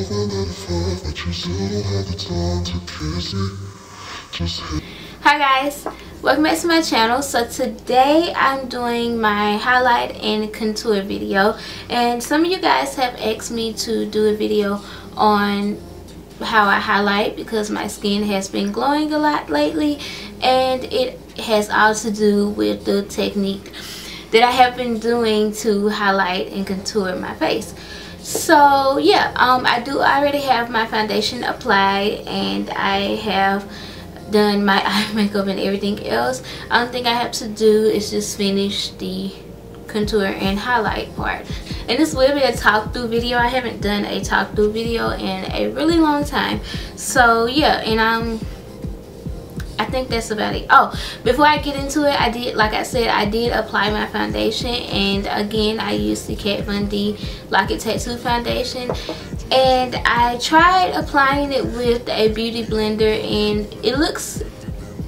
Hi guys, welcome back to my channel. So today I'm doing my highlight and contour video, and some of you guys have asked me to do a video on how I highlight because my skin has been glowing a lot lately, and it has all to do with the technique that I have been doing to highlight and contour my face. So yeah, I do already have my foundation applied, and I have done my eye makeup and everything else. Only thing I have to do is just finish the contour and highlight part, and this will be a talk through video. I haven't done a talk through video in a really long time, so yeah. And I think that's about it. Oh, before I get into it, I did, like I said, I did apply my foundation, and again I used the Kat Von D Lock It Tattoo foundation, and I tried applying it with a beauty blender, and it looks,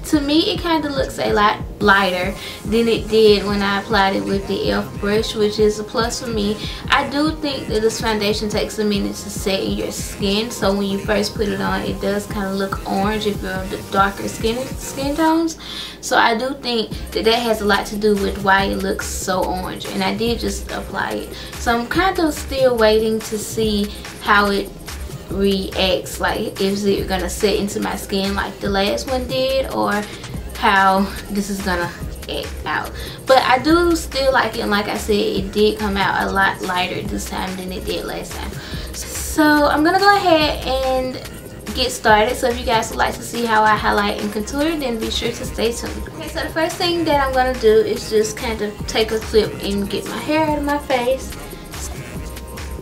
to me, it kind of looks a lot lighter than it did when I applied it with the e.l.f. brush, which is a plus for me. I do think that this foundation takes a minute to set in your skin, so when you first put it on, it does kind of look orange if you're the darker skin tones. So I do think that that has a lot to do with why it looks so orange, and I did just apply it. So I'm kind of still waiting to see how it reacts, like is it gonna set into my skin like the last one did, or how this is gonna act out. But I do still like it, and like I said, it did come out a lot lighter this time than it did last time. So I'm gonna go ahead and get started. So if you guys would like to see how I highlight and contour, then be sure to stay tuned. Okay, so the first thing that I'm gonna do is just kind of take a clip and get my hair out of my face.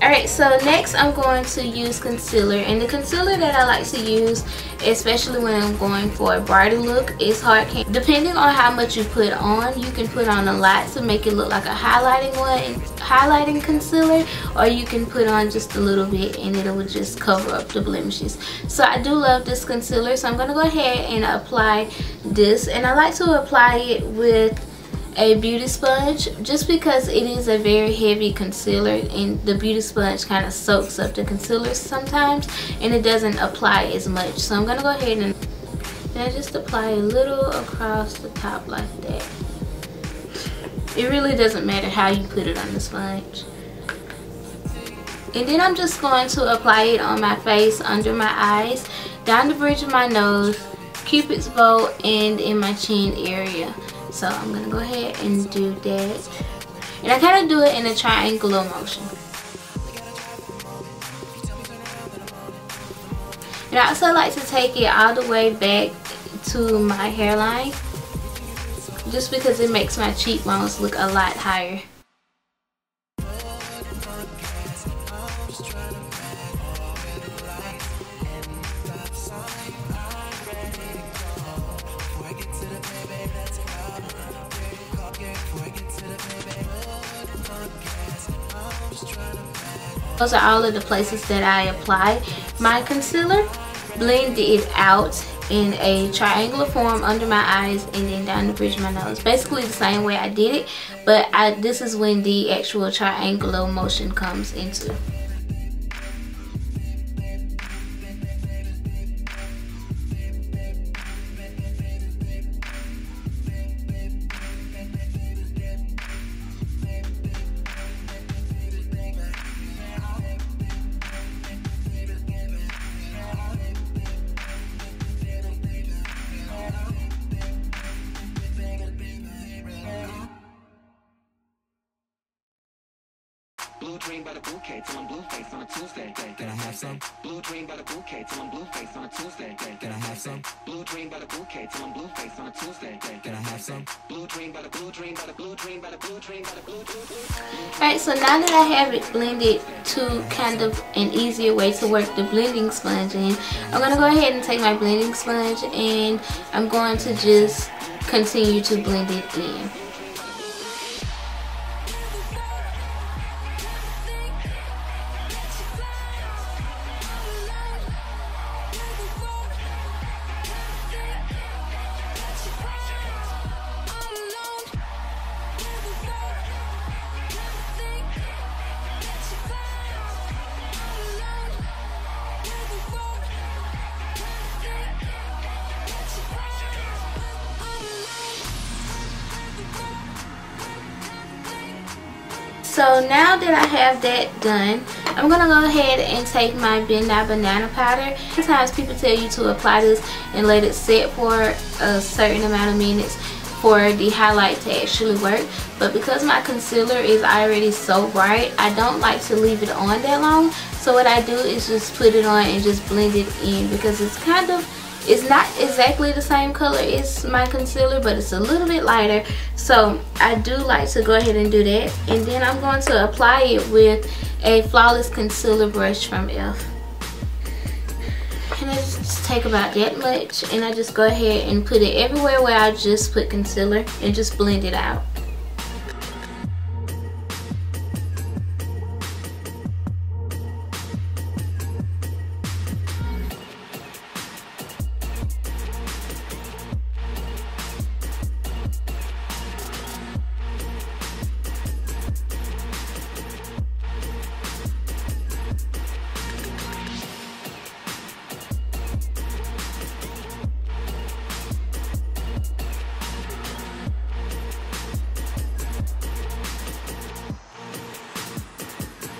Alright, so next I'm going to use concealer, and the concealer that I like to use, especially when I'm going for a bridal look, is hard candy. Depending on how much you put on, you can put on a lot to make it look like a highlighting concealer, or you can put on just a little bit and it will just cover up the blemishes. So I do love this concealer, so I'm going to go ahead and apply this, and I like to apply it with a beauty sponge just because it is a very heavy concealer, and the beauty sponge kind of soaks up the concealer sometimes and it doesn't apply as much. So I'm gonna go ahead and I just apply a little across the top like that. It really doesn't matter how you put it on the sponge. And then I'm just going to apply it on my face, under my eyes, down the bridge of my nose, Cupid's bow, and in my chin area. So I'm going to go ahead and do that. And I kind of do it in a triangular motion. And I also like to take it all the way back to my hairline, just because it makes my cheekbones look a lot higher. Those are all of the places that I apply my concealer. Blend it out in a triangular form under my eyes and then down the bridge of my nose. Basically the same way I did it, but this is when the actual triangular motion comes into. Blue dream by the bouquet till I'm blue face on a Tuesday. Can I have some? Blue dream by the bouquet till I'm blue face on a Tuesday. Can I have some? Blue dream by the bouquet till I'm blue face on a Tuesday. Can I have some? Blue dream by the blue dream by the blue dream by the blue dream by the blue dream. Alright, so now that I have it blended to kind of an easier way to work the blending sponge in, I'm going to go ahead and take my blending sponge and I'm going to just continue to blend it in. So now that I have that done, I'm going to go ahead and take my Nye Banana Powder. Sometimes people tell you to apply this and let it sit for a certain amount of minutes for the highlight to actually work, but because my concealer is already so bright, I don't like to leave it on that long. So what I do is just put it on and just blend it in, because it's not exactly the same color as my concealer, but it's a little bit lighter. So I do like to go ahead and do that, and then I'm going to apply it with a Flawless Concealer brush from e.l.f. And I just take about that much, and I just go ahead and put it everywhere where I just put concealer and just blend it out.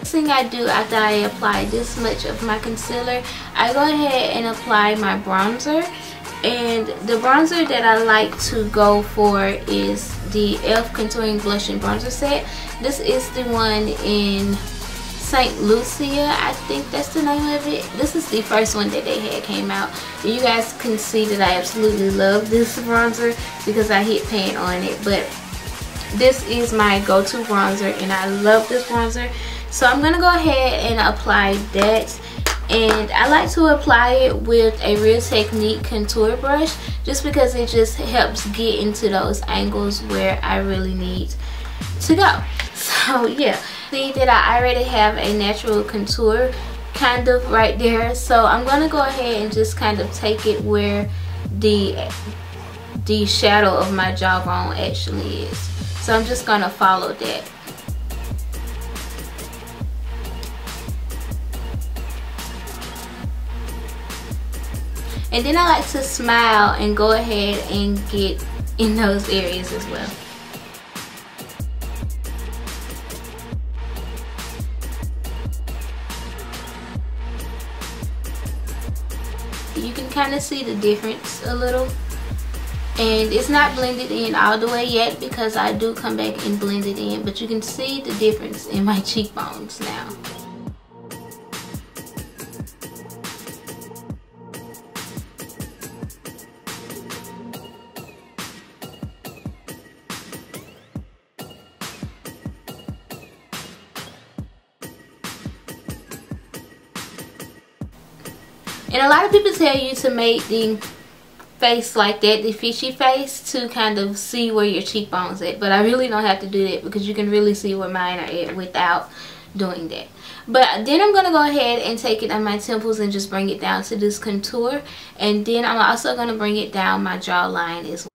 Thing I do after I apply this much of my concealer, I go ahead and apply my bronzer, and the bronzer that I like to go for is the e.l.f. Contouring Blush and Bronzer set. This is the one in St. Lucia, I think that's the name of it. This is the first one that they had came out. You guys can see that I absolutely love this bronzer because I hit pan on it, but this is my go-to bronzer and I love this bronzer. So I'm going to go ahead and apply that, and I like to apply it with a Real Technique contour brush just because it just helps get into those angles where I really need to go. So yeah, see that I already have a natural contour kind of right there, so I'm going to go ahead and just kind of take it where the shadow of my jawbone actually is. So I'm just going to follow that. And then I like to smile and go ahead and get in those areas as well. You can kind of see the difference a little. And it's not blended in all the way yet because I do come back and blend it in. But you can see the difference in my cheekbones now. And a lot of people tell you to make the face like that, the fishy face, to kind of see where your cheekbones at. But I really don't have to do that because you can really see where mine are at without doing that. But then I'm going to go ahead and take it on my temples and just bring it down to this contour. And then I'm also going to bring it down my jawline as well.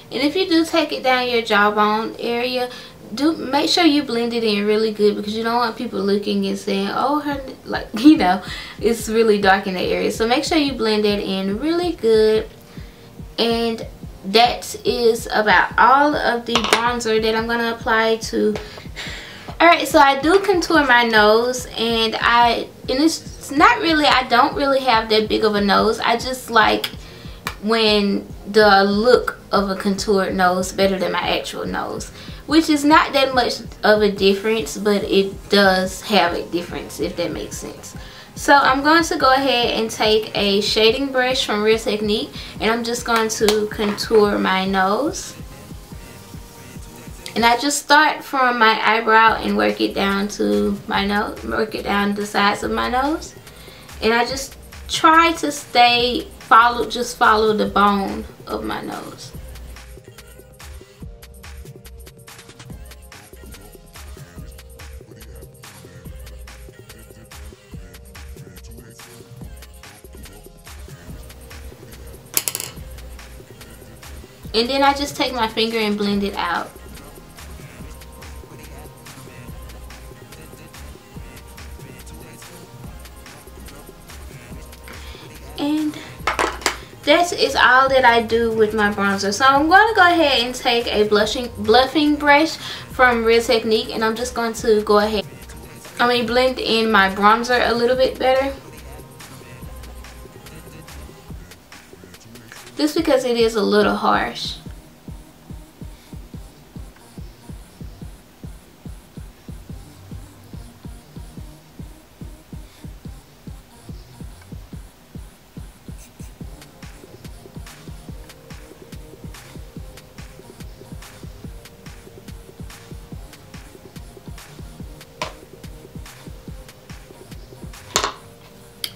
And if you do take it down your jawbone area, do make sure you blend it in really good, because you don't want people looking and saying, oh, her, like, you know, it's really dark in the area. So make sure you blend it in really good. And that is about all of the bronzer that I'm going to apply to. Alright, so I do contour my nose, and it's not really, I don't really have that big of a nose. I just like when the look of a contoured nose better than my actual nose, which is not that much of a difference, but it does have a difference, if that makes sense. So I'm going to go ahead and take a shading brush from Real Technique, and I'm just going to contour my nose. And I just start from my eyebrow and work it down to my nose, work it down the sides of my nose. And I just try to just follow the bone of my nose. And then I just take my finger and blend it out. And that is all that I do with my bronzer. So I'm going to go ahead and take a bluffing brush from Real Technique, and I'm just going to go ahead, blend in my bronzer a little bit better. Just because it is a little harsh.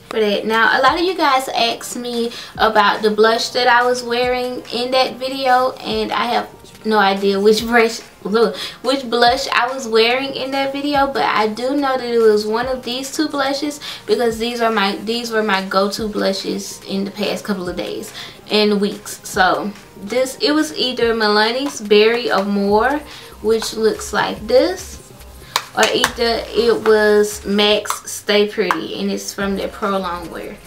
For that. Now, a lot of you guys asked me about the blush that I was wearing in that video, and I have no idea which blush I was wearing in that video, but I do know that it was one of these two blushes, because these were my go-to blushes in the past couple of days and weeks. So it was either Milani's Berry or More, which looks like this, or either it was MAC's Stay Pretty, and it's from their Pro Longwear.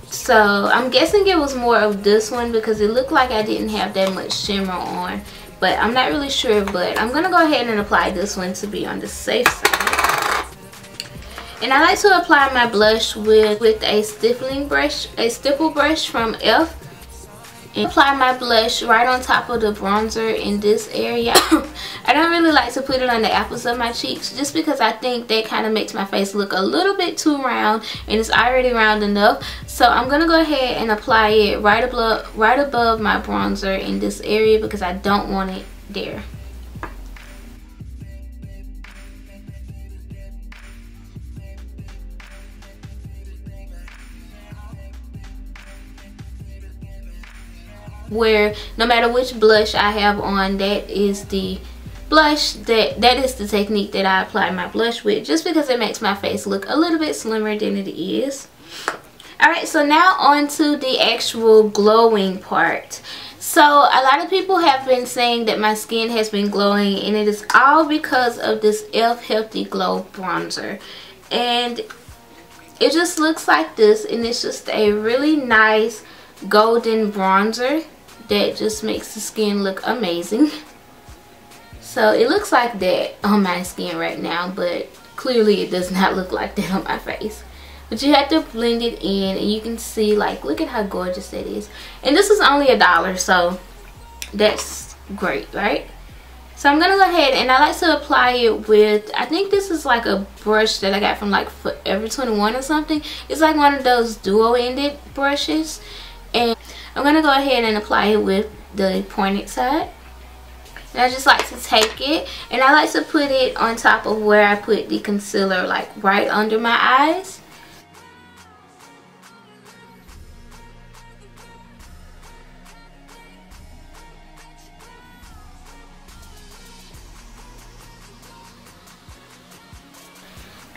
So I'm guessing it was more of this one, because it looked like I didn't have that much shimmer on, but I'm not really sure. But I'm gonna go ahead and apply this one to be on the safe side. And I like to apply my blush with a stipple brush from F. And apply my blush right on top of the bronzer in this area. I don't really like to put it on the apples of my cheeks, just because I think that kind of makes my face look a little bit too round, and it's already round enough. So I'm gonna go ahead and apply it right above my bronzer in this area, because I don't want it there. Where no matter which blush I have on, that is the blush, that is the technique that I apply my blush with, just because it makes my face look a little bit slimmer than it is. Alright, so now on to the actual glowing part. So a lot of people have been saying that my skin has been glowing, and it is all because of this Elf Healthy Glow bronzer. And it just looks like this, and it's just a really nice golden bronzer that just makes the skin look amazing. So it looks like that on my skin right now, but clearly it does not look like that on my face. But you have to blend it in, and you can see, like, look at how gorgeous that is. And this is only $1, so that's great, right? So I'm gonna go ahead, and I like to apply it with, I think this is like a brush that I got from like Forever 21 or something. It's like one of those dual-ended brushes. And I'm gonna go ahead and apply it with the pointed side. And I just like to take it, and I like to put it on top of where I put the concealer, like right under my eyes.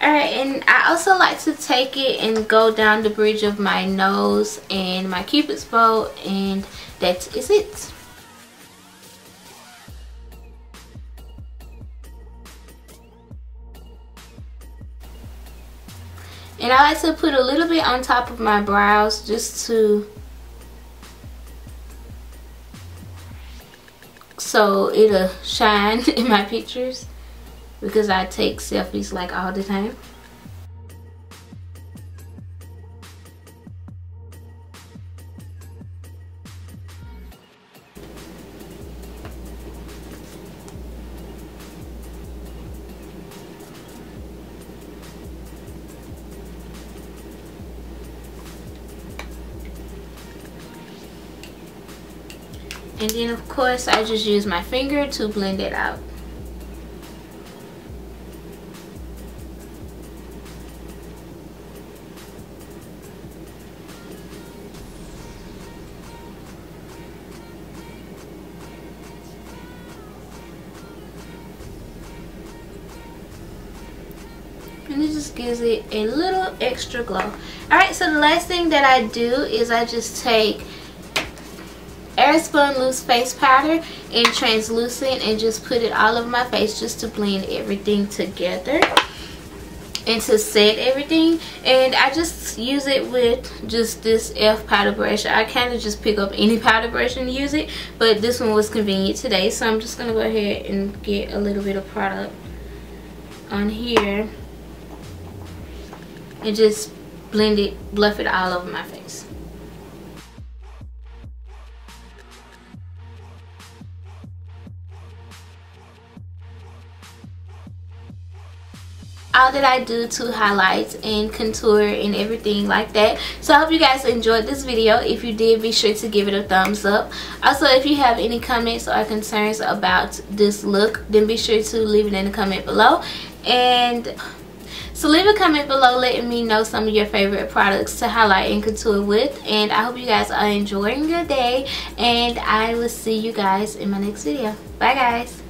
Alright, and I also like to take it and go down the bridge of my nose and my cupid's bow, and that is it. And I like to put a little bit on top of my brows, just so it'll shine in my pictures, because I take selfies like all the time. And then of course I just use my finger to blend it out. And it just gives it a little extra glow. Alright, so the last thing that I do is I just take Airspun loose face powder in translucent, and just put it all over my face just to blend everything together and to set everything. And I just use it with just this powder brush. I kind of just pick up any powder brush and use it, but this one was convenient today, so I'm just gonna go ahead and get a little bit of product on here and just blend it, bluff it all over my face. All that I do to highlight and contour and everything like that. So I hope you guys enjoyed this video. If you did, be sure to give it a thumbs up. Also, if you have any comments or concerns about this look, then be sure to leave it in the comment below. And so leave a comment below letting me know some of your favorite products to highlight and contour with. And I hope you guys are enjoying your day, and I will see you guys in my next video. Bye guys.